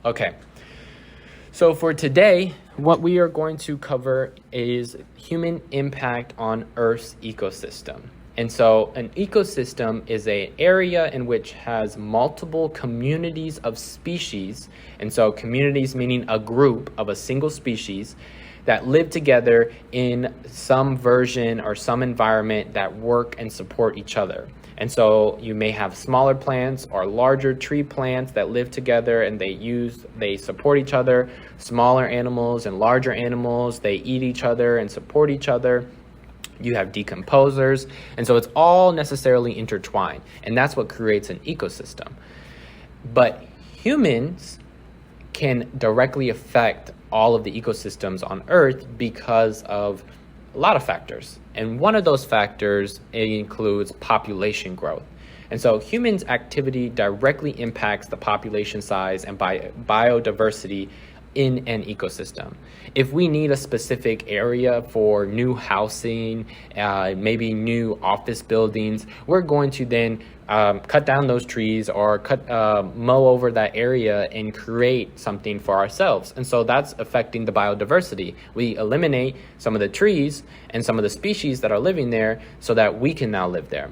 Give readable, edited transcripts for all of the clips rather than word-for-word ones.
Okay, so for today, what we are going to cover is human impact on Earth's ecosystem. And so an ecosystem is an area in which has multiple communities of species. And so communities meaning a group of a single species that live together in some version or some environment that work and support each other. And so you may have smaller plants or larger tree plants that live together and they support each other. Smaller animals and larger animals, they eat each other and support each other. You have decomposers, and so it's all necessarily intertwined, and that's what creates an ecosystem. But humans can directly affect all of the ecosystems on Earth because of a lot of factors. And one of those factors includes population growth. And so humans' activity directly impacts the population size and biodiversity in an ecosystem. If we need a specific area for new housing, maybe new office buildings, we're going to then cut down those trees or mow over that area and create something for ourselves. And so that's affecting the biodiversity. We eliminate some of the trees and some of the species that are living there so that we can now live there.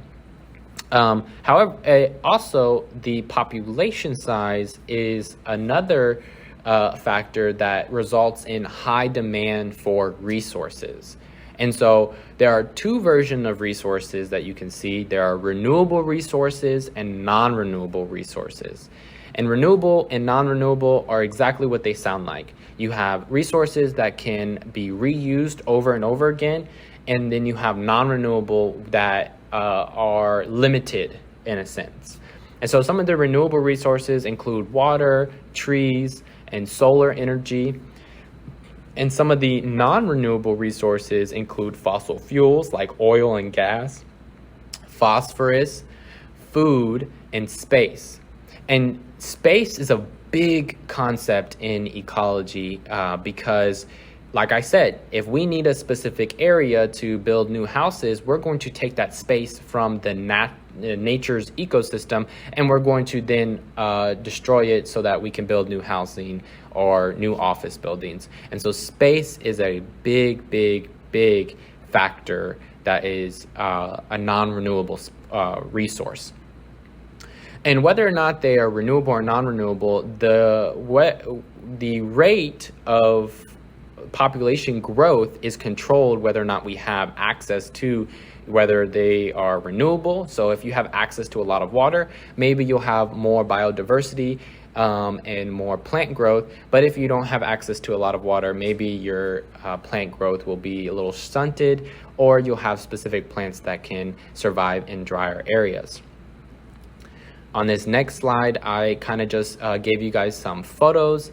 However, also the population size is another factor that results in high demand for resources. And so there are two versions of resources that you can see. There are renewable resources and non-renewable resources. And renewable and non-renewable are exactly what they sound like. You have resources that can be reused over and over again, and then you have non-renewable that are limited in a sense. And so some of the renewable resources include water, trees, and solar energy. And some of the non-renewable resources include fossil fuels like oil and gas, phosphorus, food, and space. And space is a big concept in ecology because, like I said, if we need a specific area to build new houses, we're going to take that space from the nature's ecosystem, and we're going to then destroy it so that we can build new housing or new office buildings. And so space is a big factor that is a non-renewable resource. And whether or not they are renewable or non-renewable, the rate of population growth is controlled whether or not we have access to whether they are renewable. So if you have access to a lot of water, maybe you'll have more biodiversity and more plant growth. But if you don't have access to a lot of water, maybe your plant growth will be a little stunted, or you'll have specific plants that can survive in drier areas. On this next slide, I kind of just gave you guys some photos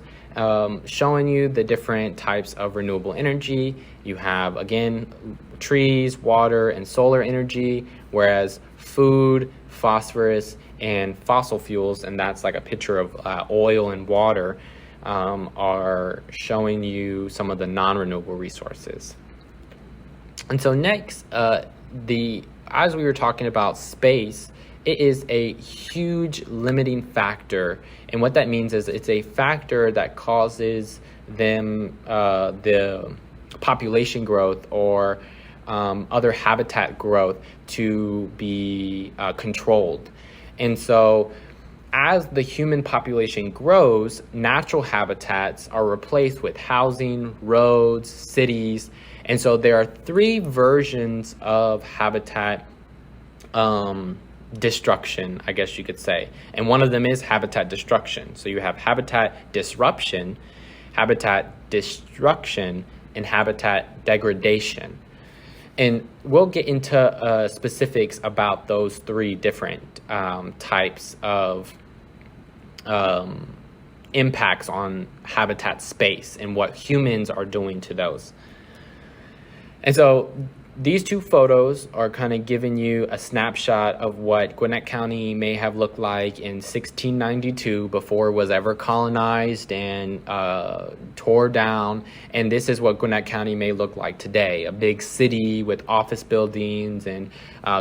showing you the different types of renewable energy. You have, again, trees, water, and solar energy, whereas food, phosphorus, and fossil fuels, and that's like a picture of oil and water, are showing you some of the non-renewable resources. And so next, as we were talking about space, it is a huge limiting factor. And what that means is it's a factor that causes the population growth or other habitat growth to be controlled. And so as the human population grows, natural habitats are replaced with housing, roads, cities. And so there are three versions of habitat destruction, I guess you could say. And one of them is habitat destruction. So you have habitat disruption, habitat destruction, and habitat degradation. And we'll get into specifics about those three different types of impacts on habitat space and what humans are doing to those. And so these two photos are kind of giving you a snapshot of what Gwinnett County may have looked like in 1692 before it was ever colonized and tore down. And this is what Gwinnett County may look like today, a big city with office buildings and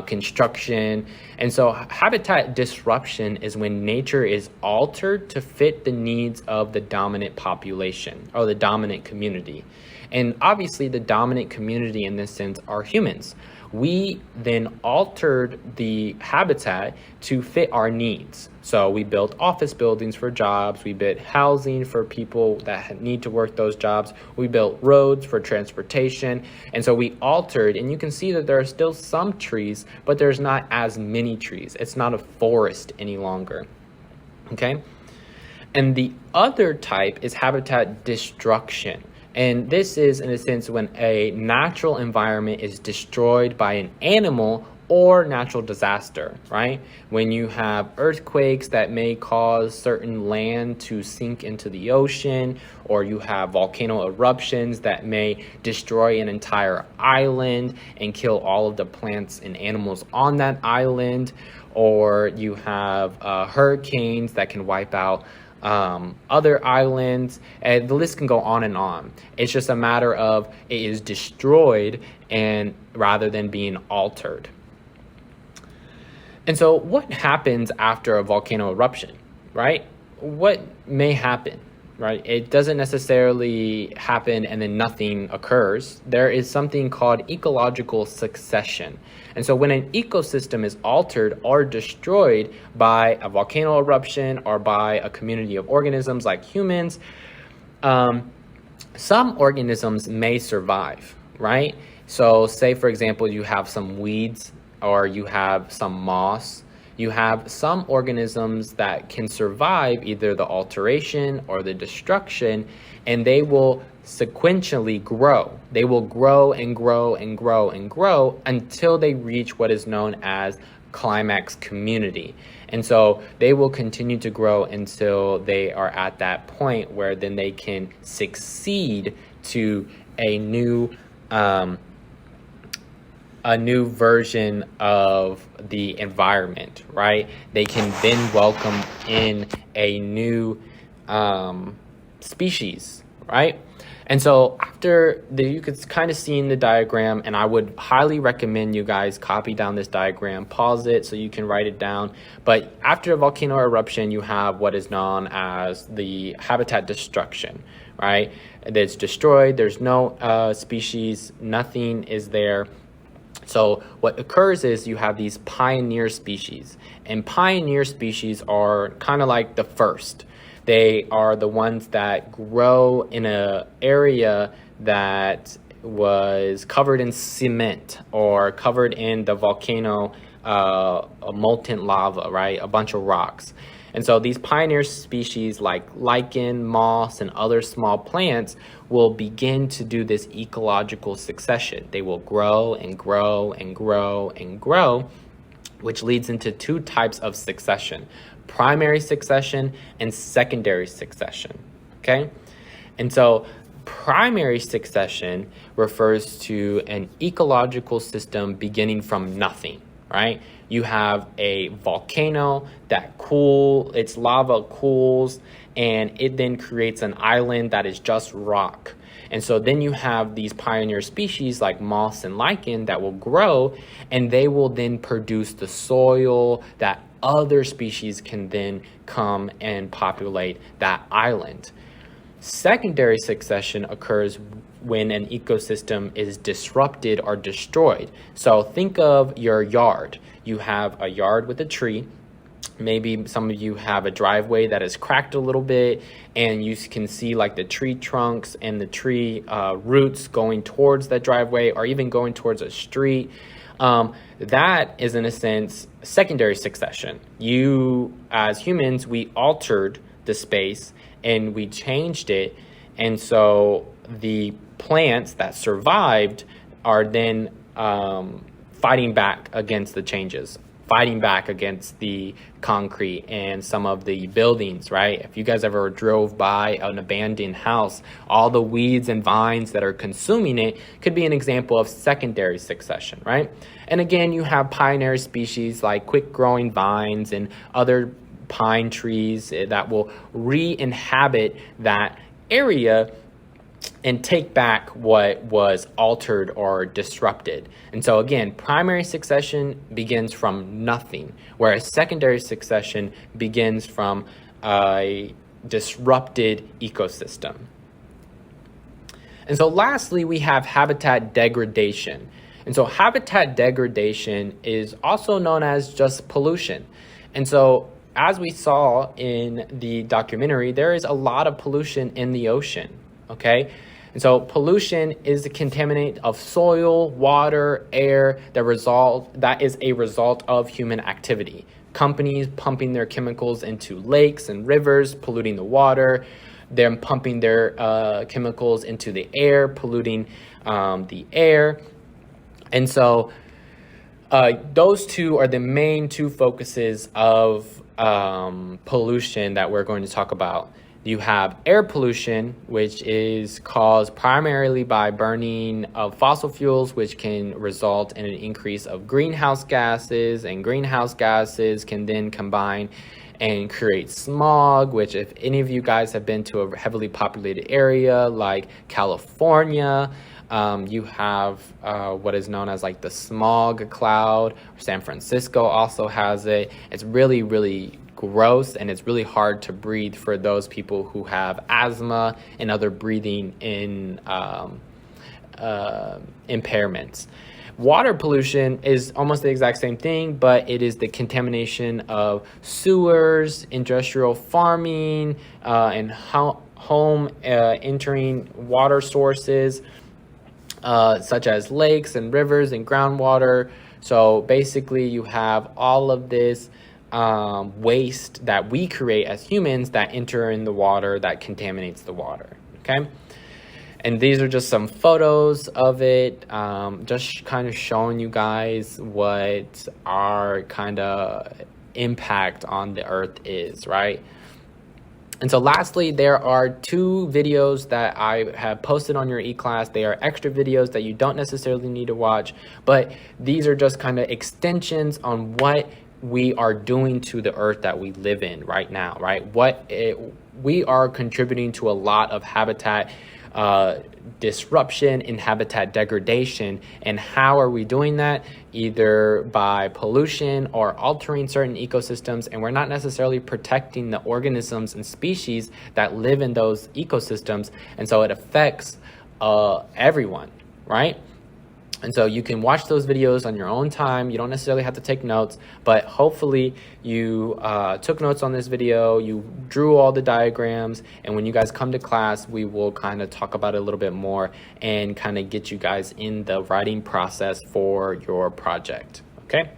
construction. And so habitat disruption is when nature is altered to fit the needs of the dominant population or the dominant community. And obviously the dominant community in this sense are humans. We then altered the habitat to fit our needs. So we built office buildings for jobs, we built housing for people that need to work those jobs, we built roads for transportation, and so we altered, and you can see that there are still some trees, but there's not as many trees. It's not a forest any longer, okay? And the other type is habitat destruction. And this is, in a sense, when a natural environment is destroyed by an animal or natural disaster, right? When you have earthquakes that may cause certain land to sink into the ocean, or you have volcano eruptions that may destroy an entire island and kill all of the plants and animals on that island, or you have hurricanes that can wipe out other islands, and the list can go on and on. It's just a matter of it is destroyed and rather than being altered. And so what happens after a volcano eruption, right? What may happen, right? It doesn't necessarily happen and then nothing occurs. There is something called ecological succession. And so when an ecosystem is altered or destroyed by a volcano eruption or by a community of organisms like humans, some organisms may survive, right? So say, for example, you have some weeds or you have some moss. You have some organisms that can survive either the alteration or the destruction, and they will sequentially grow. They will grow and grow and grow and grow until they reach what is known as climax community. And so they will continue to grow until they are at that point where then they can succeed to a new version of the environment, right? They can then welcome in a new species, right? And so after you could kind of see in the diagram, and I would highly recommend you guys copy down this diagram, pause it so you can write it down. But after a volcano eruption, you have what is known as the habitat destruction, right? It's destroyed, there's no species, nothing is there. So what occurs is you have these pioneer species, and pioneer species are kind of like the first. They are the ones that grow in an area that was covered in cement or covered in the volcano molten lava, right? A bunch of rocks. And so these pioneer species like lichen, moss, and other small plants will begin to do this ecological succession. They will grow and grow and grow and grow, which leads into two types of succession: primary succession and secondary succession, okay? And so primary succession refers to an ecological system beginning from nothing, right? You have a volcano that its lava cools, and it then creates an island that is just rock. And so then you have these pioneer species like moss and lichen that will grow, and they will then produce the soil that other species can then come and populate that island. Secondary succession occurs when an ecosystem is disrupted or destroyed. So think of your yard. You have a yard with a tree. Maybe some of you have a driveway that is cracked a little bit, and you can see like the tree trunks and the tree roots going towards that driveway or even going towards a street. That is, in a sense, secondary succession. You, as humans, we altered the space and we changed it, and so the plants that survived are then fighting back against the changes. fighting back against the concrete and some of the buildings, right? If you guys ever drove by an abandoned house, all the weeds and vines that are consuming it could be an example of secondary succession, right? And again, you have pioneer species like quick growing vines and other pine trees that will re-inhabit that area and take back what was altered or disrupted. And so again, primary succession begins from nothing, whereas secondary succession begins from a disrupted ecosystem. And so lastly, we have habitat degradation. And so habitat degradation is also known as just pollution. And so as we saw in the documentary, there is a lot of pollution in the ocean, okay? And so pollution is the contaminant of soil, water, air that is a result of human activity. Companies pumping their chemicals into lakes and rivers, polluting the water. They're pumping their chemicals into the air, polluting the air. And so those two are the main two focuses of pollution that we're going to talk about. You have air pollution, which is caused primarily by burning of fossil fuels, which can result in an increase of greenhouse gases, and greenhouse gases can then combine and create smog, which if any of you guys have been to a heavily populated area like California, you have what is known as like the smog cloud. San Francisco also has it. It's really, really gross, and it's really hard to breathe for those people who have asthma and other breathing impairments. Water pollution is almost the exact same thing, but it is the contamination of sewers, industrial farming, and home entering water sources, such as lakes and rivers and groundwater. So basically you have all of this waste that we create as humans that enter in the water that contaminates the water, okay? And these are just some photos of it, just kind of showing you guys what our kind of impact on the earth is, right? And so lastly, there are 2 videos that I have posted on your e-class. They are extra videos that you don't necessarily need to watch, but these are just kind of extensions on what we are doing to the earth that we live in right now, right? We are contributing to a lot of habitat disruption and habitat degradation. And how are we doing that? Either by pollution or altering certain ecosystems, and we're not necessarily protecting the organisms and species that live in those ecosystems. And so it affects everyone, right? And so you can watch those videos on your own time. You don't necessarily have to take notes, but hopefully you took notes on this video, you drew all the diagrams, and when you guys come to class, we will kind of talk about it a little bit more and kind of get you guys in the writing process for your project, okay?